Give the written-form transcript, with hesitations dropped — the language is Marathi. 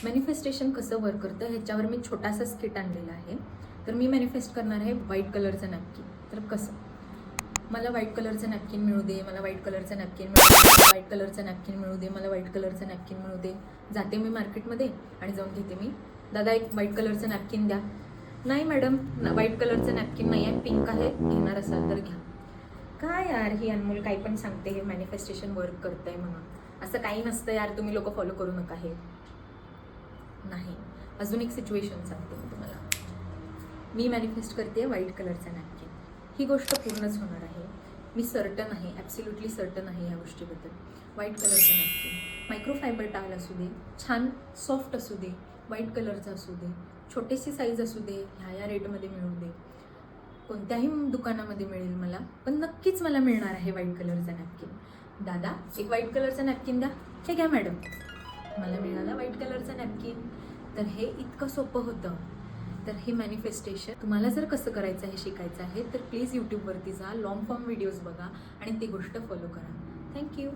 मॅनिफेस्टेशन कसं वर्क करतं ह्याच्यावर मी छोटासा स्किट आणलेला आहे. तर मी मॅनिफेस्ट करणार आहे व्हाईट कलरचं नॅपकिन. तर कसं, मला व्हाईट कलरचं नॅपकिन मिळू दे, मला व्हाईट कलरचं नॅपकिन मिळू दे, व्हाईट कलरचं नॅपकिन मिळू दे, मला व्हाईट कलरचं नॅपकिन मिळू दे. जाते मी मार्केटमध्ये आणि जाऊन घेते मी, दादा एक व्हाईट कलरचं नॅपकिन द्या. नाही मॅडम, व्हाईट कलरचं नॅपकिन नाही आहे, पिंक आहे, घेणार असाल तर घ्या. काय यार, ही अनमोल काही पण सांगते, हे मॅनिफेस्टेशन वर्क करतंय म्हणून. असं काही नसतं यार, तुम्ही लोक फॉलो करू नका हे. नाही, अजून एक सिच्युएशन सांगते मी तुम्हाला. मी मॅनिफेस्ट करते व्हाईट कलरचा नॅपकिन. ही गोष्ट पूर्णच होणार आहे, मी सर्टन आहे, ॲब्सोल्युटली सर्टन आहे या गोष्टीबद्दल. व्हाईट कलरचा नॅपकिन, मायक्रोफायबर टाल असू दे, छान सॉफ्ट असू दे, व्हाईट कलरचा असू दे, छोटीशी साईज असू दे, ह्या रेटमध्ये मिळू दे, कोणत्याही दुकानामध्ये मिळेल मला, पण नक्कीच मला मिळणार आहे व्हाईट कलरचा नॅपकिन. दादा एक व्हाईट कलरचा नॅपकिन द्या. हे घ्या मॅडम, मला मिळाला व्हाईट कलरचा नॅपकिन. तर हे इतकं सोपं होतं. तर हे मॅनिफेस्टेशन तुम्हाला जर कसं करायचं हे शिकायचं आहे तर प्लीज यूट्यूबवरती जा, लॉंग फॉर्म व्हिडिओज बघा आणि ती गोष्ट फॉलो करा. थँक्यू.